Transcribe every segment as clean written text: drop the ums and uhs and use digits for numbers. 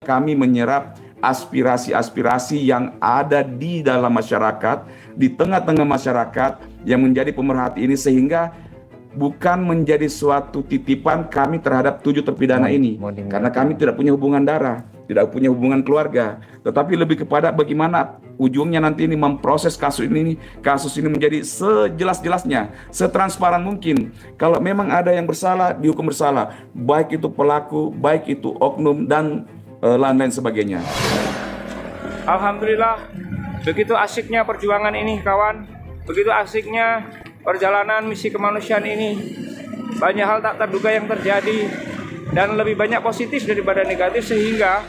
kami menyerap aspirasi-aspirasi yang ada di dalam masyarakat, di tengah-tengah masyarakat yang menjadi pemerhati ini, sehingga bukan menjadi suatu titipan kami terhadap 7 terpidana ini, karena kami tidak punya hubungan darah, tidak punya hubungan keluarga, tetapi lebih kepada bagaimana ujungnya nanti ini memproses kasus ini menjadi sejelas-jelasnya, setransparan mungkin. Kalau memang ada yang bersalah, dihukum bersalah, baik itu pelaku, baik itu oknum, dan lain-lain sebagainya. Alhamdulillah, begitu asiknya perjuangan ini kawan, begitu asiknya perjalanan misi kemanusiaan ini. Banyak hal tak terduga yang terjadi dan lebih banyak positif daripada negatif, sehingga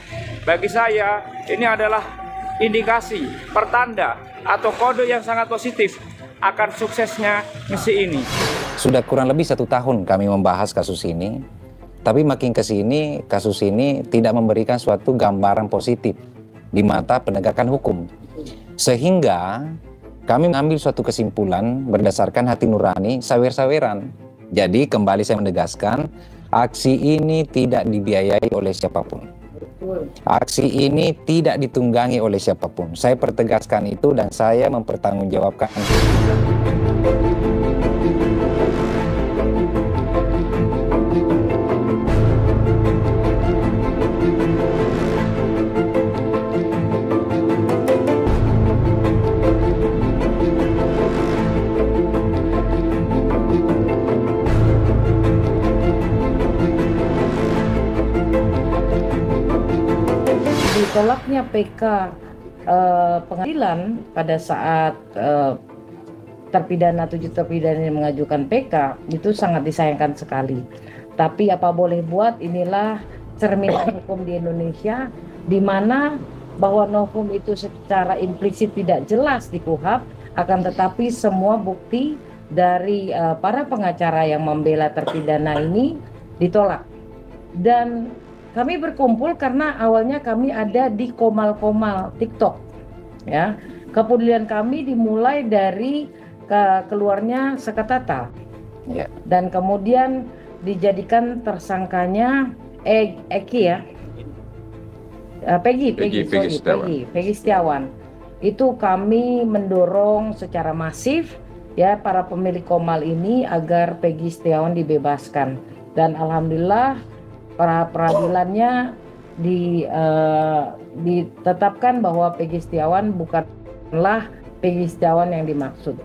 bagi saya ini adalah indikasi, pertanda atau kode yang sangat positif akan suksesnya misi ini. Sudah kurang lebih 1 tahun kami membahas kasus ini, tapi makin ke sini kasus ini tidak memberikan suatu gambaran positif di mata penegakan hukum, sehingga kami mengambil suatu kesimpulan berdasarkan hati nurani, sawer-saweran. Jadi kembali saya menegaskan, aksi ini tidak dibiayai oleh siapapun. Aksi ini tidak ditunggangi oleh siapapun. Saya pertegaskan itu dan saya mempertanggungjawabkan. Ditolaknya PK pengadilan pada saat terpidana 7 terpidana yang mengajukan PK itu sangat disayangkan sekali. Tapi apa boleh buat, inilah cerminan hukum di Indonesia, di mana bahwa novum itu secara implisit tidak jelas di KUHP, akan tetapi semua bukti dari para pengacara yang membela terpidana ini ditolak. Dan kami berkumpul karena awalnya kami ada di komal-komal TikTok, ya. Kepedulian kami dimulai dari keluarnya Sekatata, ya. Dan kemudian dijadikan tersangkanya Eki, ya, Peggy Setiawan. Itu kami mendorong secara masif, ya, para pemilik komal ini agar Peggy Setiawan dibebaskan. Dan alhamdulillah peradilannya ditetapkan bahwa Peggy Setiawan bukanlah Peggy Setiawan yang dimaksud.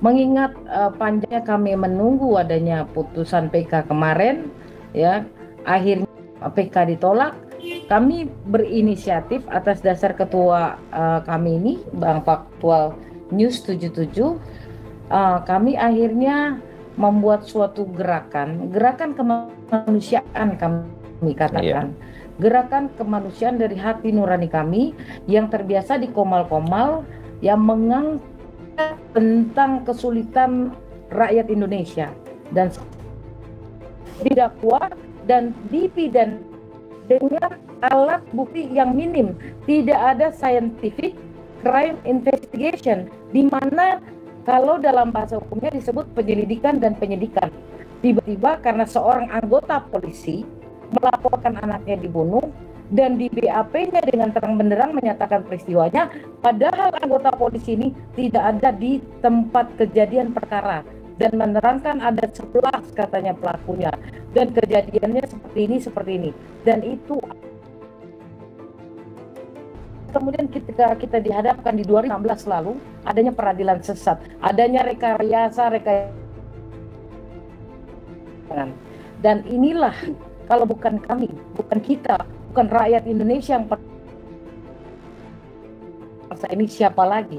Mengingat panjangnya kami menunggu adanya putusan PK kemarin, ya, akhirnya PK ditolak. Kami berinisiatif atas dasar ketua kami ini, Bang Faktual News 77, kami akhirnya membuat suatu gerakan kemanusiaan, kami katakan, gerakan kemanusiaan dari hati nurani kami yang terbiasa di komal-komal yang mengangkat tentang kesulitan rakyat Indonesia dan didakwa dan dipidana dengan alat bukti yang minim, tidak ada scientific crime investigation, di mana kalau dalam bahasa hukumnya disebut penyelidikan dan penyidikan. Tiba-tiba karena seorang anggota polisi melaporkan anaknya dibunuh dan di BAP-nya dengan terang benderang menyatakan peristiwanya, padahal anggota polisi ini tidak ada di tempat kejadian perkara dan menerangkan ada 11 katanya pelakunya dan kejadiannya seperti ini dan itu. Kemudian ketika kita dihadapkan di 2016 lalu, adanya peradilan sesat, adanya rekayasa. Dan inilah, kalau bukan kami, bukan kita, bukan rakyat Indonesia yang ini, siapa lagi?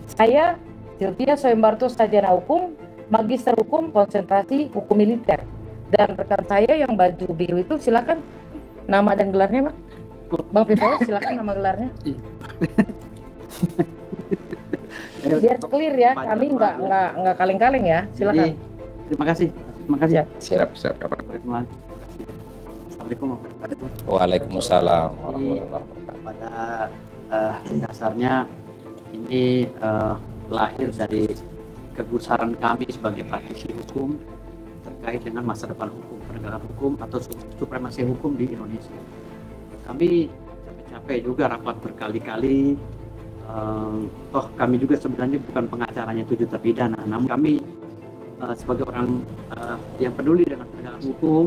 Saya, Sylvia Soembarto, sarjana hukum, magister hukum, konsentrasi hukum militer. Dan rekan saya yang baju biru itu, silakan nama dan gelarnya, Pak. Bang Firdaus, silakan nama gelarnya. Biar clear ya, kami nggak kaleng-kaleng ya, silakan. Terima kasih. Ya. Siap. Assalamualaikum. Waalaikumsalam. Pada dasarnya ini lahir dari kegusaran kami sebagai praktisi hukum terkait dengan masa depan hukum. penegakan hukum atau supremasi hukum di Indonesia. Kami capek-capek juga rapat berkali-kali. Toh kami juga sebenarnya bukan pengacaranya 7 terpidana, namun kami sebagai orang yang peduli dengan penegakan hukum,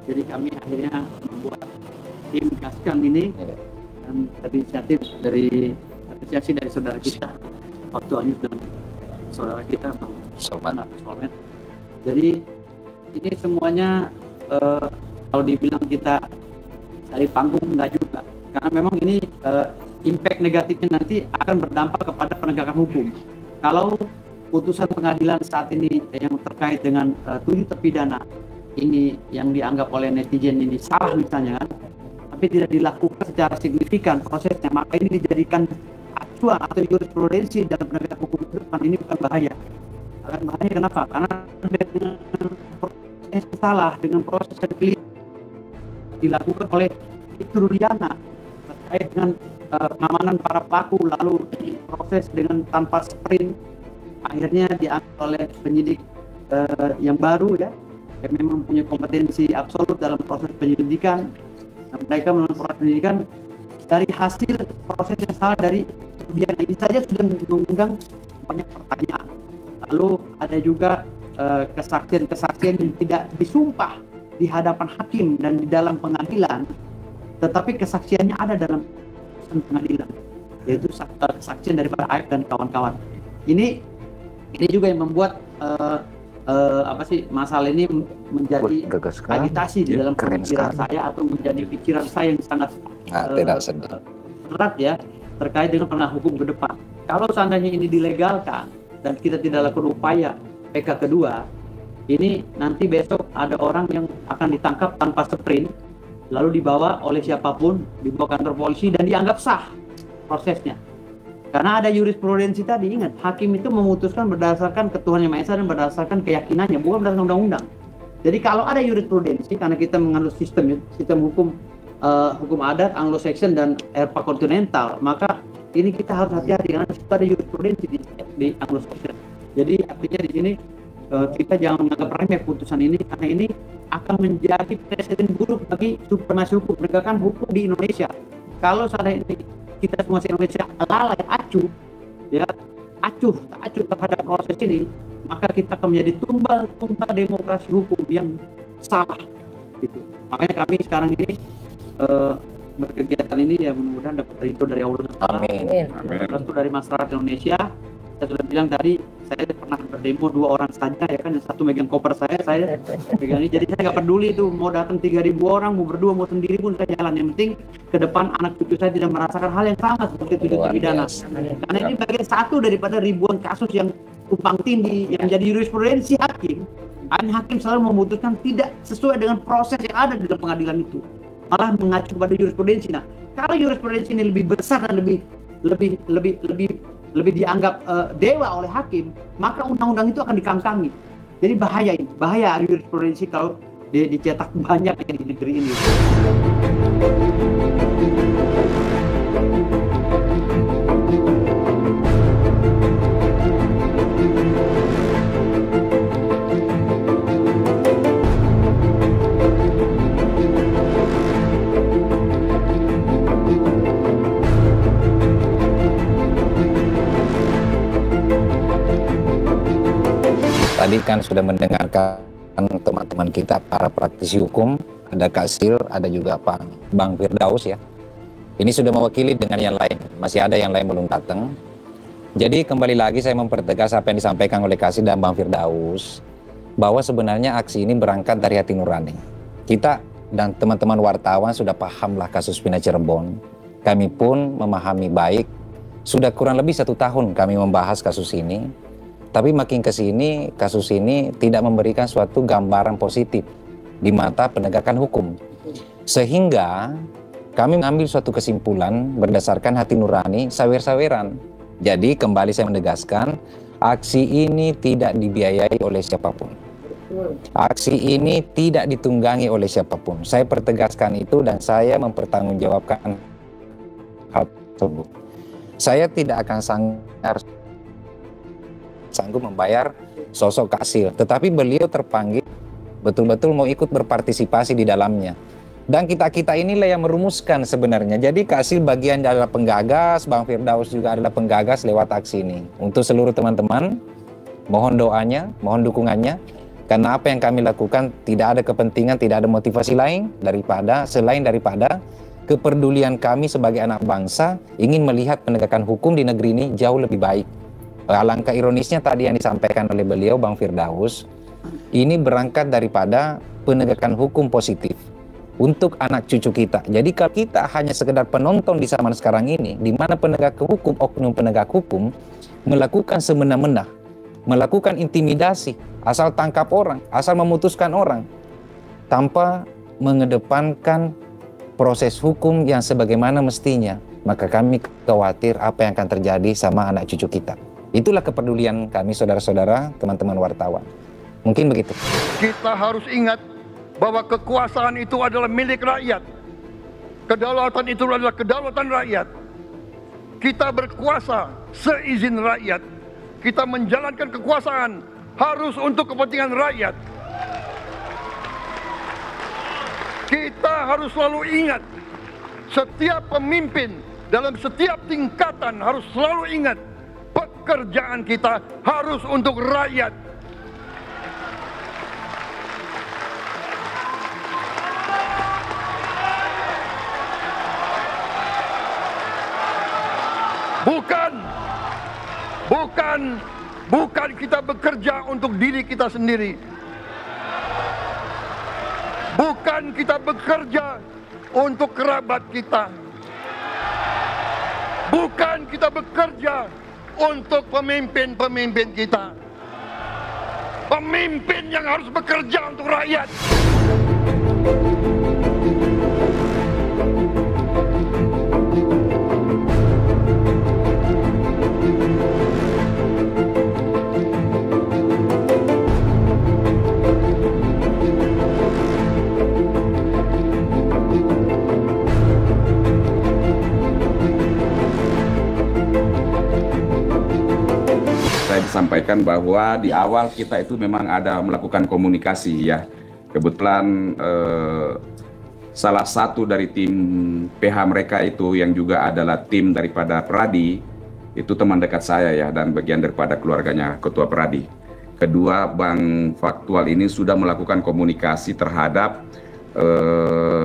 jadi kami akhirnya membuat tim Gaskan ini dan terinisiatif dari apresiasi dari saudara kita, waktu Anyus dan saudara kita Bang Solmet. Jadi ini semuanya kalau dibilang kita cari panggung enggak juga, karena memang ini impact negatifnya nanti akan berdampak kepada penegakan hukum. Kalau putusan pengadilan saat ini yang terkait dengan 7 terpidana ini yang dianggap oleh netizen ini salah misalnya kan, tapi tidak dilakukan secara signifikan prosesnya, maka ini dijadikan acuan atau jurisprudensi dalam penegakan hukum ke depan. Ini bukan bahaya. Akan bahaya kenapa? Karena dengan proses yang salah, dengan proses yang keliru dilakukan oleh itu Rudiana terkait dengan pengamanan para pelaku, lalu proses dengan tanpa sprint, akhirnya diambil oleh penyidik yang baru ya, yang memang punya kompetensi absolut dalam proses penyelidikan. Nah, mereka melalui proses penyelidikan dari hasil proses yang salah dari Rudiana ini saja sudah mengundang banyak pertanyaan. Lalu ada juga kesaksian-kesaksian yang tidak disumpah di hadapan hakim dan di dalam pengadilan, tetapi kesaksiannya ada dalam pengadilan, yaitu kesaksian daripada Aib dan kawan-kawan. Ini juga yang membuat masalah ini menjadi agitasi di dalam pikiran saya, atau menjadi pikiran saya yang sangat berat ya, terkait dengan penegakan hukum ke depan. Kalau seandainya ini dilegalkan dan kita tidak lakukan upaya PK kedua, ini nanti besok ada orang yang akan ditangkap tanpa sprint, lalu dibawa oleh siapapun, dibawa kantor polisi dan dianggap sah prosesnya. Karena ada jurisprudensi tadi, ingat, hakim itu memutuskan berdasarkan ketuhanan yang Maha Esa dan berdasarkan keyakinannya, bukan berdasarkan undang-undang. Jadi kalau ada jurisprudensi, karena kita menganut sistem hukum hukum adat, Anglo-Saxon dan Eropa kontinental, maka ini kita harus hati-hati karena kita ada jurisprudensi di Anglo-Saxon. Jadi artinya di sini kita jangan menganggap remeh putusan ini, karena ini akan menjadi presiden buruk bagi supremasi hukum, penegakan hukum di Indonesia. Kalau seandainya kita semua di Indonesia lalai, acuh terhadap proses ini, maka kita akan menjadi tumbal demokrasi hukum yang salah. Gitu. Makanya kami sekarang ini berkegiatan ini ya, mudah-mudahan dapat ridho dari Allah. Amin. Restu dari masyarakat Indonesia. Saya sudah bilang tadi, saya pernah berdemo 2 orang saja ya kan, yang satu megang koper saya pegang ini, jadi saya nggak peduli itu mau datang 3.000 orang, mau berdua, mau sendiri pun saya jalan. Yang penting ke depan anak cucu saya tidak merasakan hal yang sama seperti 7 terpidana. Karena ini bagian satu daripada ribuan kasus yang tumpang tindih yang jadi jurisprudensi hakim. Hakim selalu memutuskan tidak sesuai dengan proses yang ada di dalam pengadilan itu, malah mengacu pada jurisprudensi. Nah, kalau jurisprudensi ini lebih besar dan lebih dianggap dewa oleh hakim, maka undang-undang itu akan dikangkangi. Jadi bahaya jurisprudensi kalau dicetak banyak di negeri ini. Tadi kan sudah mendengarkan teman-teman kita, para praktisi hukum, ada Kak Sil, ada juga Pak Bang Firdaus ya. Ini sudah mewakili dengan yang lain, masih ada yang lain belum datang. Jadi kembali lagi saya mempertegas apa yang disampaikan oleh Kak Sil dan Bang Firdaus, bahwa sebenarnya aksi ini berangkat dari hati nurani. Kita dan teman-teman wartawan sudah pahamlah kasus Vina Cirebon. Kami pun memahami baik, sudah kurang lebih 1 tahun kami membahas kasus ini. Tapi makin ke sini, kasus ini tidak memberikan suatu gambaran positif di mata penegakan hukum. Sehingga kami mengambil suatu kesimpulan berdasarkan hati nurani, sawer-saweran. Jadi kembali saya menegaskan, aksi ini tidak dibiayai oleh siapapun. Aksi ini tidak ditunggangi oleh siapapun. Saya pertegaskan itu dan saya mempertanggungjawabkan hal tersebut. Saya tidak akan sanggup membayar sosok Kak Sil, tetapi beliau terpanggil betul-betul mau ikut berpartisipasi di dalamnya. Dan kita-kita inilah yang merumuskan sebenarnya. Jadi Kak Sil bagian adalah penggagas, Bang Firdaus juga adalah penggagas lewat aksi ini. Untuk seluruh teman-teman, mohon doanya, mohon dukungannya. Karena apa yang kami lakukan tidak ada kepentingan, tidak ada motivasi lain selain daripada kepedulian kami sebagai anak bangsa ingin melihat penegakan hukum di negeri ini jauh lebih baik. Alangkah ironisnya tadi yang disampaikan oleh beliau, Bang Firdaus, ini berangkat daripada penegakan hukum positif untuk anak cucu kita. Jadi kalau kita hanya sekedar penonton di zaman sekarang ini, di mana penegak hukum, oknum penegak hukum melakukan semena-mena, melakukan intimidasi, asal tangkap orang, asal memutuskan orang, tanpa mengedepankan proses hukum yang sebagaimana mestinya, maka kami khawatir apa yang akan terjadi sama anak cucu kita. Itulah kepedulian kami, saudara-saudara, teman-teman wartawan. Mungkin begitu. Kita harus ingat bahwa kekuasaan itu adalah milik rakyat. Kedaulatan itu adalah kedaulatan rakyat. Kita berkuasa seizin rakyat. Kita menjalankan kekuasaan harus untuk kepentingan rakyat. Kita harus selalu ingat, setiap pemimpin dalam setiap tingkatan harus selalu ingat, pekerjaan kita harus untuk rakyat. Bukan kita bekerja untuk diri kita sendiri. Bukan kita bekerja untuk kerabat kita. Bukan kita bekerja untuk pemimpin-pemimpin kita. Pemimpin yang harus bekerja untuk rakyat. Sampaikan bahwa di awal kita itu memang ada melakukan komunikasi ya. Kebetulan salah satu dari tim PH mereka itu yang juga adalah tim daripada Peradi, itu teman dekat saya ya, dan bagian daripada keluarganya Ketua Peradi. Kedua, Bang Faktual ini sudah melakukan komunikasi terhadap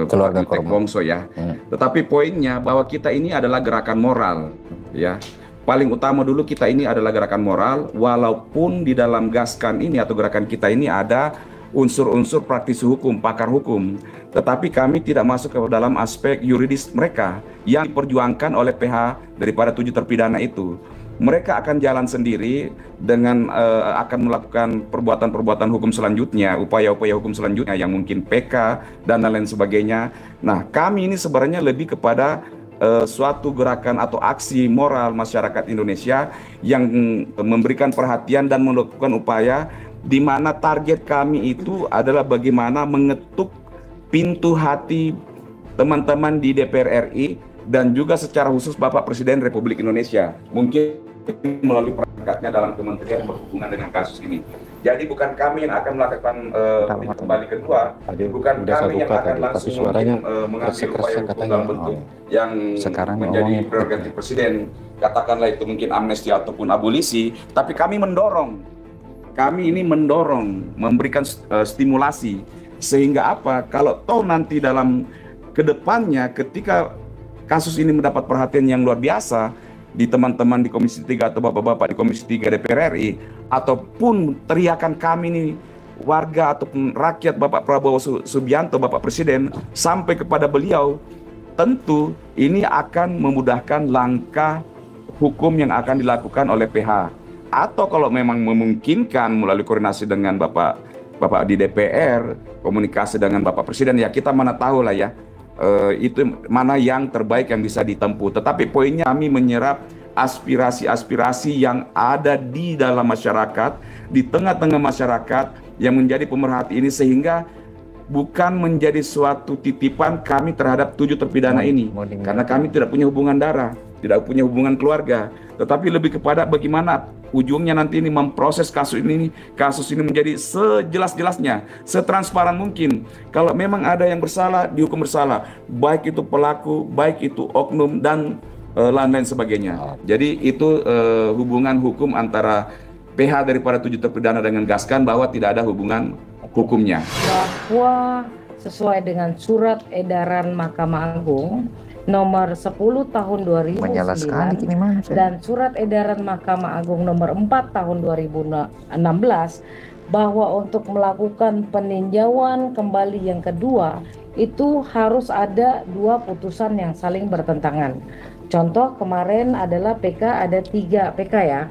keluarga Bongso ya. Tetapi poinnya bahwa kita ini adalah gerakan moral ya. Paling utama dulu kita ini adalah gerakan moral, walaupun di dalam gaskan ini atau gerakan kita ini ada unsur-unsur praktisi hukum, pakar hukum. Tetapi kami tidak masuk ke dalam aspek yuridis mereka yang diperjuangkan oleh PH daripada 7 terpidana itu. Mereka akan jalan sendiri dengan akan melakukan perbuatan-perbuatan hukum selanjutnya, upaya-upaya hukum selanjutnya yang mungkin PK dan lain sebagainya. Nah, kami ini sebenarnya lebih kepada suatu gerakan atau aksi moral masyarakat Indonesia yang memberikan perhatian dan melakukan upaya di mana target kami itu adalah bagaimana mengetuk pintu hati teman-teman di DPR RI dan juga secara khusus Bapak Presiden Republik Indonesia, mungkin melalui perangkatnya dalam kementerian berhubungan dengan kasus ini. Jadi bukan kami yang akan melakukan kembali kedua, bukan kami yang akan langsung mengambil upaya hukum dalam bentuk yang menjadi prerogatif Presiden, katakanlah itu mungkin amnesti ataupun abolisi, tapi kami ini mendorong, memberikan stimulasi, sehingga apa, kalau toh nanti dalam kedepannya ketika kasus ini mendapat perhatian yang luar biasa di teman-teman di Komisi 3 atau bapak-bapak di Komisi 3 DPR RI, ataupun teriakan kami nih warga ataupun rakyat Bapak Prabowo Subianto, Bapak Presiden, sampai kepada beliau, tentu ini akan memudahkan langkah hukum yang akan dilakukan oleh PH. Atau kalau memang memungkinkan melalui koordinasi dengan Bapak di DPR, komunikasi dengan Bapak Presiden, ya kita mana tahu lah ya, itu mana yang terbaik yang bisa ditempuh. Tetapi poinnya kami menyerap aspirasi-aspirasi yang ada di dalam masyarakat, di tengah-tengah masyarakat yang menjadi pemerhati ini, sehingga bukan menjadi suatu titipan kami terhadap 7 terpidana ini, karena kami tidak punya hubungan darah, tidak punya hubungan keluarga, tetapi lebih kepada bagaimana ujungnya nanti ini memproses kasus ini menjadi sejelas-jelasnya, setransparan mungkin. Kalau memang ada yang bersalah, dihukum bersalah, baik itu pelaku, baik itu oknum, dan lain-lain sebagainya. Jadi itu hubungan hukum antara PH daripada 7 terpidana dengan Gaskan, bahwa tidak ada hubungan hukumnya. Bahwa sesuai dengan surat edaran Mahkamah Agung nomor 10 tahun 2009 dan surat edaran Mahkamah Agung nomor 4 tahun 2016 bahwa untuk melakukan peninjauan kembali yang kedua itu harus ada 2 putusan yang saling bertentangan. Contoh kemarin adalah PK, ada 3 PK ya.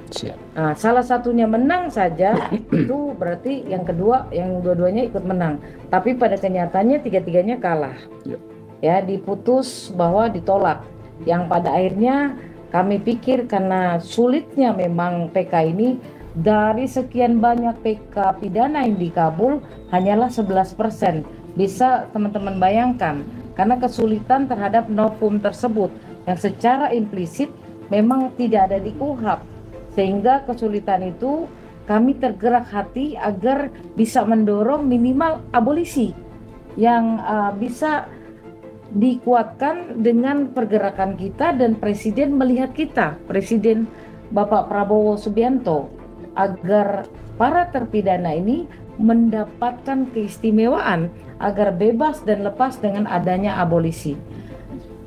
Nah, salah satunya menang saja itu berarti yang kedua, yang dua-duanya ikut menang. Tapi pada kenyataannya 3-3-nya kalah. Ya, diputus bahwa ditolak. Yang pada akhirnya kami pikir karena sulitnya memang PK ini, dari sekian banyak PK pidana yang dikabul hanyalah 11%. Bisa teman-teman bayangkan karena kesulitan terhadap novum tersebut yang secara implisit memang tidak ada di KUHP, sehingga kesulitan itu kami tergerak hati agar bisa mendorong minimal abolisi yang bisa dikuatkan dengan pergerakan kita, dan Presiden melihat kita, Presiden Bapak Prabowo Subianto, agar para terpidana ini mendapatkan keistimewaan agar bebas dan lepas dengan adanya abolisi.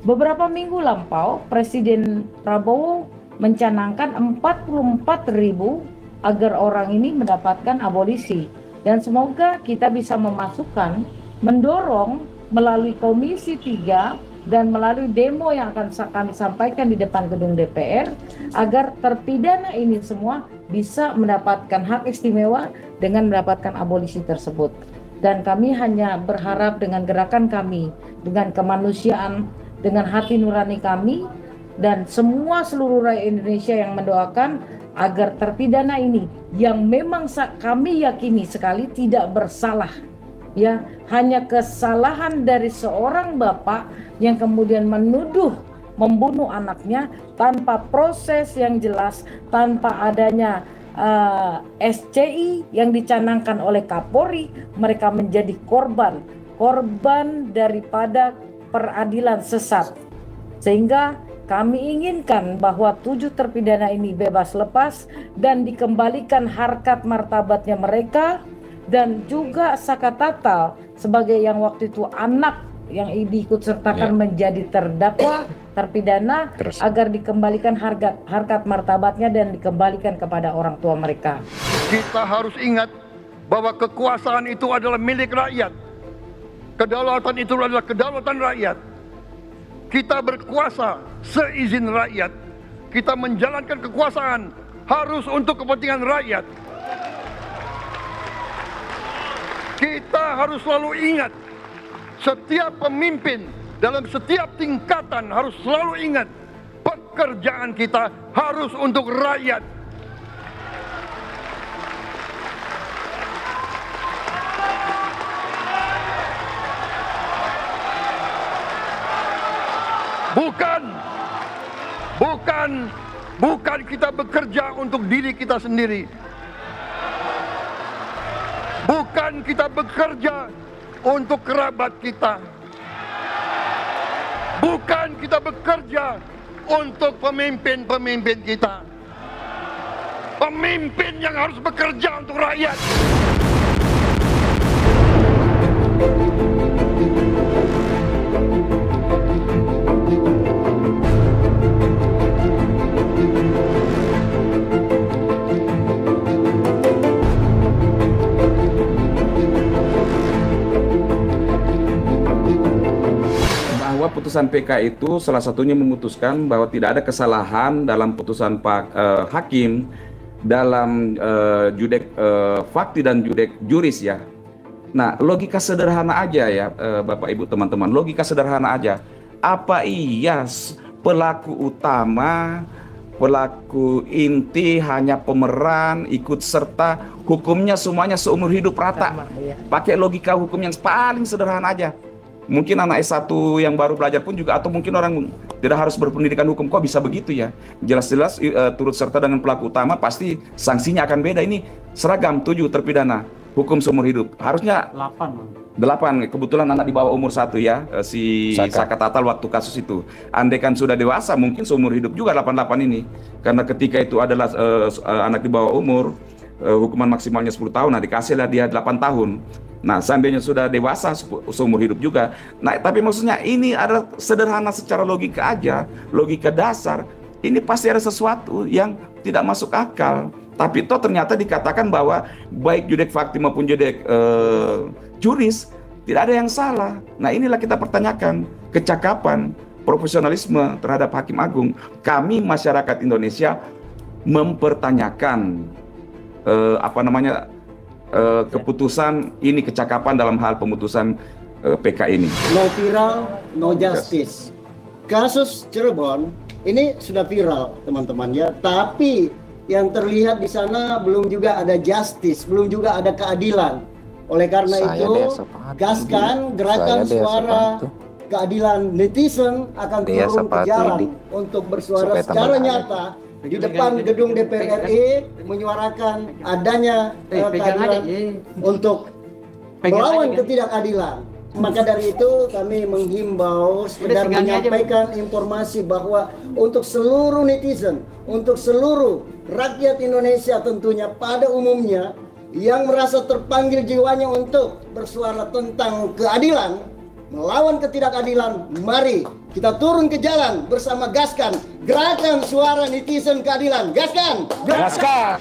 Beberapa minggu lampau, Presiden Prabowo mencanangkan 44.000 agar orang ini mendapatkan abolisi, dan semoga kita bisa memasukkan, mendorong melalui Komisi 3 dan melalui demo yang akan kami sampaikan di depan gedung DPR agar terpidana ini semua bisa mendapatkan hak istimewa dengan mendapatkan abolisi tersebut. Dan kami hanya berharap dengan gerakan kami, dengan kemanusiaan, dengan hati nurani kami, dan semua seluruh rakyat Indonesia yang mendoakan agar terpidana ini yang memang kami yakini sekali tidak bersalah, ya, hanya kesalahan dari seorang bapak yang kemudian menuduh membunuh anaknya tanpa proses yang jelas, tanpa adanya SCI yang dicanangkan oleh Kapolri. Mereka menjadi korban daripada peradilan sesat, sehingga kami inginkan bahwa 7 terpidana ini bebas lepas dan dikembalikan harkat martabatnya mereka, dan juga Saka Tatal sebagai yang waktu itu anak yang diikut sertakan menjadi terdakwa terpidana agar dikembalikan harkat martabatnya dan dikembalikan kepada orang tua mereka. Kita harus ingat bahwa kekuasaan itu adalah milik rakyat. Kedaulatan itu adalah kedaulatan rakyat. Kita berkuasa seizin rakyat. Kita menjalankan kekuasaan harus untuk kepentingan rakyat. Kita harus selalu ingat, setiap pemimpin dalam setiap tingkatan harus selalu ingat, pekerjaan kita harus untuk rakyat. Bukan kita bekerja untuk diri kita sendiri. Bukan kita bekerja untuk kerabat kita. Bukan kita bekerja untuk pemimpin-pemimpin kita. Pemimpin yang harus bekerja untuk rakyat. Putusan PK itu salah satunya memutuskan bahwa tidak ada kesalahan dalam putusan hakim dalam judek fakti dan judek juris, ya. Nah, logika sederhana aja ya, Bapak Ibu teman-teman, logika sederhana aja. Apa iya pelaku utama, pelaku inti hanya pemeran, ikut serta, hukumnya semuanya seumur hidup rata? Pakai logika hukum yang paling sederhana aja. mungkin anak S1 yang baru belajar pun juga, atau mungkin orang tidak harus berpendidikan hukum, kok bisa begitu ya? Jelas-jelas turut serta dengan pelaku utama, pasti sanksinya akan beda. Ini seragam 7 terpidana hukum seumur hidup. Harusnya 8, kebetulan anak di bawah umur 1 ya, si Saka Tatal waktu kasus itu. Andai kan sudah dewasa mungkin seumur hidup juga 88 ini. Karena ketika itu adalah anak di bawah umur, hukuman maksimalnya 10 tahun, nah dikasihlah dia 8 tahun. Nah, seandainya sudah dewasa seumur hidup juga. Nah, tapi maksudnya ini adalah sederhana secara logika aja, logika dasar. Ini pasti ada sesuatu yang tidak masuk akal. Tapi toh ternyata dikatakan bahwa baik judek fakti maupun judek juris tidak ada yang salah. Nah, inilah kita pertanyakan kecakapan, profesionalisme terhadap Hakim Agung. Kami masyarakat Indonesia mempertanyakan keputusan ini, kecakapan dalam hal pemutusan PK ini. No viral, no justice. Kasus Cirebon ini sudah viral, teman-teman ya. Tapi yang terlihat di sana belum juga ada justice, belum juga ada keadilan. Oleh karena itu, gaskan gerakan suara keadilan netizen akan turun ke jalan untuk bersuara secara nyata di depan gedung DPR RI, menyuarakan adanya keadilan untuk melawan ketidakadilan. Maka dari itu kami menghimbau sekedar menyampaikan informasi bahwa untuk seluruh netizen, untuk seluruh rakyat Indonesia tentunya pada umumnya yang merasa terpanggil jiwanya untuk bersuara tentang keadilan, melawan ketidakadilan, mari kita turun ke jalan bersama Gaskan, gerakan suara netizen keadilan. Gaskan! Gaskan!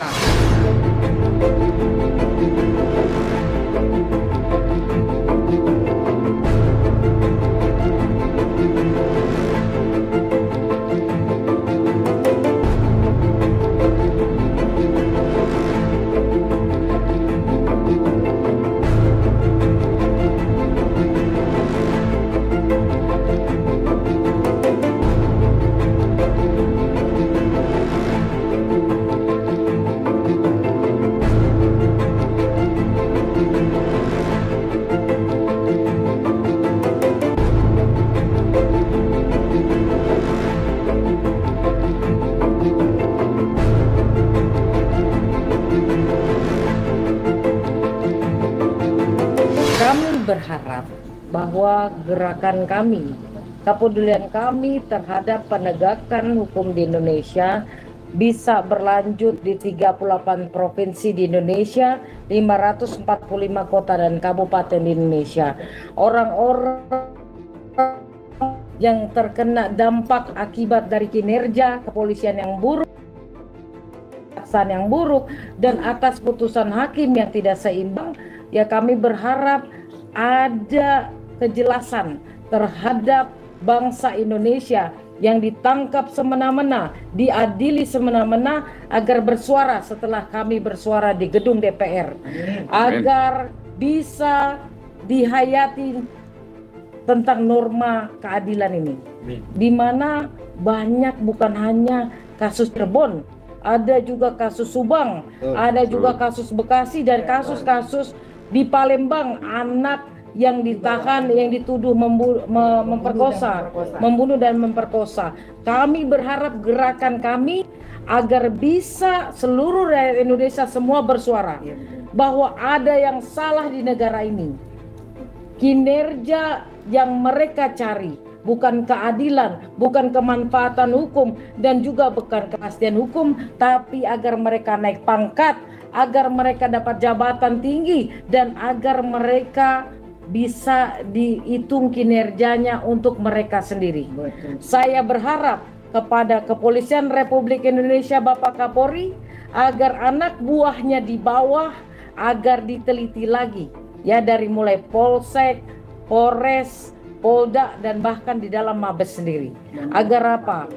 Berharap bahwa gerakan kami, kepedulian kami terhadap penegakan hukum di Indonesia bisa berlanjut di 38 provinsi di Indonesia, 545 kota dan kabupaten di Indonesia. Orang-orang yang terkena dampak akibat dari kinerja kepolisian yang buruk, kejaksaan yang buruk, dan atas putusan hakim yang tidak seimbang, ya kami berharap ada kejelasan terhadap bangsa Indonesia yang ditangkap semena-mena, diadili semena-mena, agar bersuara setelah kami bersuara di gedung DPR, agar bisa dihayati tentang norma keadilan ini, di mana banyak bukan hanya kasus Cirebon, ada juga kasus Subang, ada juga kasus Bekasi, dan kasus-kasus di Palembang, anak yang ditahan, yang dituduh memperkosa, membunuh dan memperkosa. Kami berharap gerakan kami agar bisa seluruh rakyat Indonesia semua bersuara bahwa ada yang salah di negara ini. Kinerja yang mereka cari bukan keadilan, bukan kemanfaatan hukum, dan juga bukan kepastian hukum, tapi agar mereka naik pangkat, agar mereka dapat jabatan tinggi, dan agar mereka bisa dihitung kinerjanya untuk mereka sendiri. Saya berharap kepada Kepolisian Republik Indonesia, Bapak Kapolri, agar anak buahnya di bawah agar diteliti lagi, ya, dari mulai Polsek, Polres, Polda, dan bahkan di dalam Mabes sendiri. Agar apa?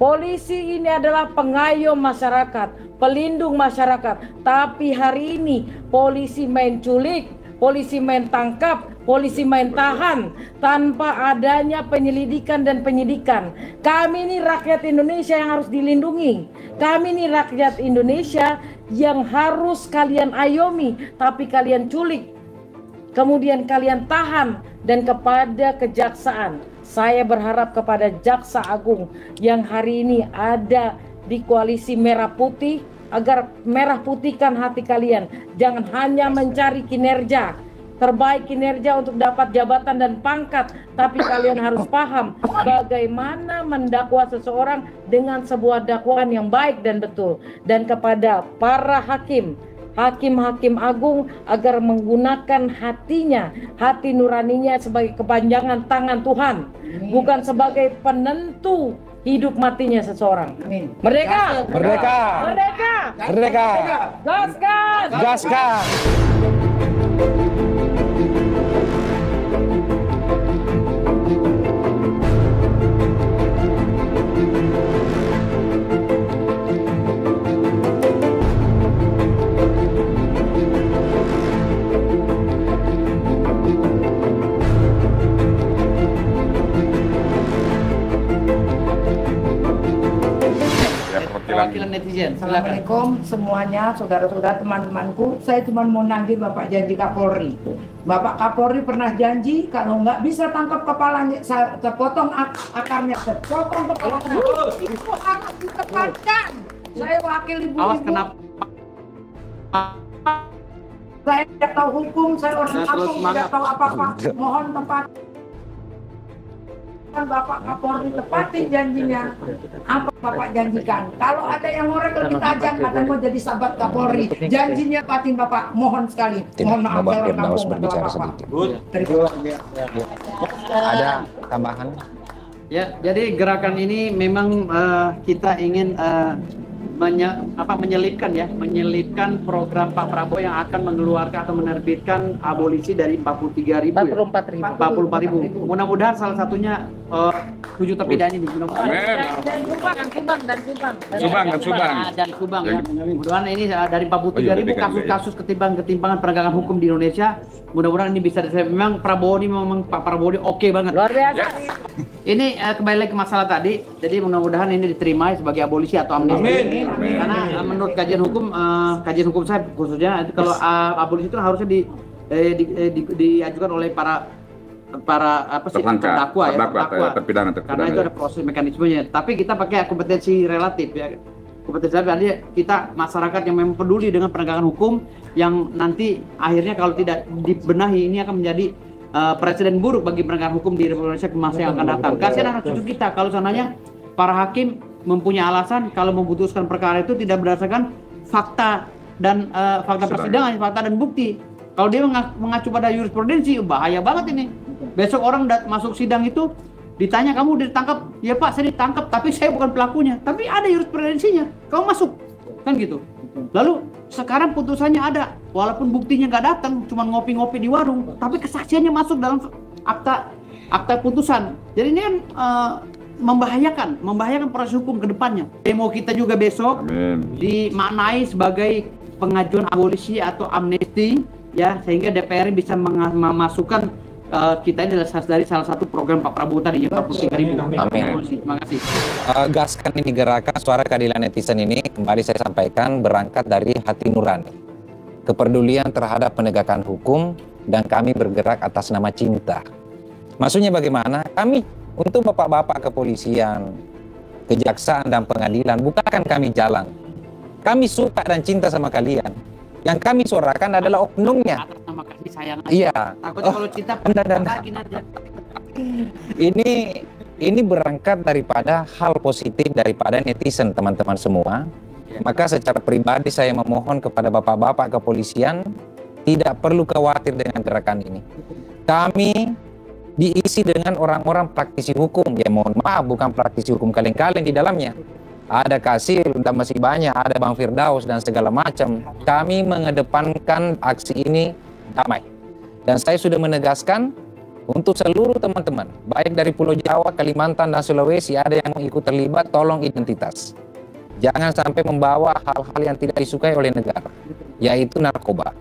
Polisi ini adalah pengayom masyarakat, pelindung masyarakat. Tapi hari ini polisi main culik, polisi main tangkap, polisi main tahan tanpa adanya penyelidikan dan penyidikan. Kami ini rakyat Indonesia yang harus dilindungi. Kami ini rakyat Indonesia yang harus kalian ayomi, tapi kalian culik. kemudian kalian tahan, dan kepada kejaksaan. Saya berharap kepada Jaksa Agung yang hari ini ada di koalisi merah putih, agar merah putihkan hati kalian. Jangan hanya mencari kinerja, terbaik kinerja untuk dapat jabatan dan pangkat, tapi kalian harus paham bagaimana mendakwa seseorang dengan sebuah dakwaan yang baik dan betul. Dan kepada para hakim agung, agar menggunakan hatinya, hati nuraninya sebagai kepanjangan tangan Tuhan, bukan sebagai penentu hidup matinya seseorang. Merdeka! Merdeka! Merdeka! Merdeka! Gaskan! Gaskan! Perwakilan netizen, silakan. Assalamualaikum semuanya, saudara-saudara, teman-temanku. Saya cuma mau nagih Bapak janji Kapolri. Bapak Kapolri pernah janji kalau nggak bisa tangkap kepalanya, saya terpotong akarnya, terpotong kepalanya. Itu harus ditepatkan. Saya wakil ibu-ibu. Awas kenapa? Saya tidak tahu hukum, saya orang Terus kampung, semangat. tidak tahu apa-apa. Mohon tempat. Bapak Kapolri tepati janjinya. Apa Bapak janjikan? Kalau ada yang ngorek lebih tajam, kata mau jadi sahabat Kapolri. Janjinya patin Bapak. Mohon sekali. Mohon maaf Bapak saya orang Firdaus kampung. berbicara Bapak. sedikit. Ada tambahan? Ya, jadi gerakan ini memang kita ingin menyelipkan program Pak Prabowo yang akan mengeluarkan atau menerbitkan abolisi dari 43.000 ya? 44.000. Mudah-mudahan salah satunya 7 terpidana ini. Dan Subang ya. Mudah-mudahan ini dari 43.000 kasus-kasus ketimpangan penegakan hukum di Indonesia. Mudah-mudahan ini bisa memang Prabowo ini memang Pak Prabowo ini oke banget. Luar biasa. Ini kembali lagi ke masalah tadi. Jadi mudah-mudahan ini diterima sebagai abolisi atau amnesti. Karena menurut kajian hukum saya khususnya kalau abolisi itu harusnya diajukan oleh para terdakwa terpidana. Karena itu ada proses mekanismenya. Tapi kita pakai kompetensi relatif ya. Kompetensi artinya kita masyarakat yang memang peduli dengan penegakan hukum yang nanti akhirnya kalau tidak dibenahi ini akan menjadi presiden buruk bagi penegakan hukum di Republik Indonesia ke masa yang akan datang. Kasihan anak cucu kita kalau seandainya para hakim mempunyai alasan kalau memutuskan perkara itu tidak berdasarkan fakta dan fakta persidangan, fakta dan bukti. Kalau dia mengacu pada jurisprudensi, bahaya banget ini. Besok orang masuk sidang itu ditanya, kamu ditangkap? Ya Pak, saya ditangkap, tapi saya bukan pelakunya. Tapi ada jurisprudensinya, kamu masuk, kan gitu. Lalu sekarang putusannya ada, walaupun buktinya nggak datang, cuma ngopi-ngopi di warung, tapi kesaksiannya masuk dalam akta putusan. Jadi ini kan membahayakan proses hukum ke depannya. Demo kita juga besok dimaknai sebagai pengajuan abolisi atau amnesti, ya, sehingga DPR bisa memasukkan kita ini dari salah satu program Pak Prabowo tadi, 43.000. Amin. Terima kasih. Gaskan ini gerakan suara keadilan netizen ini kembali saya sampaikan berangkat dari hati nurani, kepedulian terhadap penegakan hukum, dan kami bergerak atas nama cinta. Maksudnya bagaimana? Kami untuk bapak-bapak kepolisian, kejaksaan dan pengadilan bukakan kami jalan. Kami suka dan cinta sama kalian. Yang kami suarakan adalah oknumnya. Atas nama kasih sayang. Iya. Takutnya kalau cinta lagi aja. Ini berangkat daripada hal positif daripada netizen teman-teman semua. Maka secara pribadi saya memohon kepada bapak-bapak kepolisian tidak perlu khawatir dengan gerakan ini. Kami diisi dengan orang-orang praktisi hukum. Ya mohon maaf, bukan praktisi hukum kaleng-kaleng di dalamnya. Ada Kasil, dan masih banyak, ada Bang Firdaus dan segala macam. Kami mengedepankan aksi ini damai. Dan saya sudah menegaskan untuk seluruh teman-teman, baik dari Pulau Jawa, Kalimantan, dan Sulawesi, ada yang mau ikut terlibat, tolong identitas. Jangan sampai membawa hal-hal yang tidak disukai oleh negara, yaitu narkoba,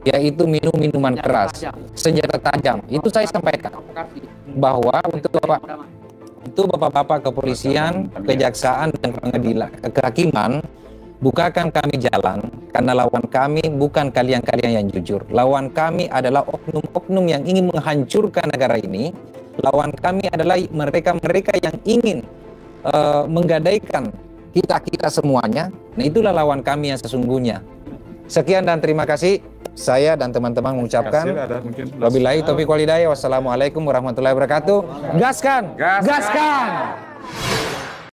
yaitu minuman keras, senjata tajam. Itu saya sampaikan bahwa untuk bapak-bapak kepolisian, kejaksaan dan pengadilan, kehakiman, bukakan kami jalan, karena lawan kami bukan kalian-kalian yang jujur. Lawan kami adalah oknum-oknum yang ingin menghancurkan negara ini. Lawan kami adalah mereka-mereka yang ingin menggadaikan kita-kita semuanya. Nah, itulah lawan kami yang sesungguhnya. Sekian dan terima kasih. Saya dan teman-teman mengucapkan wabillahi taufiq wal hidayah. Wassalamualaikum warahmatullahi wabarakatuh. Gaskan! Gaskan!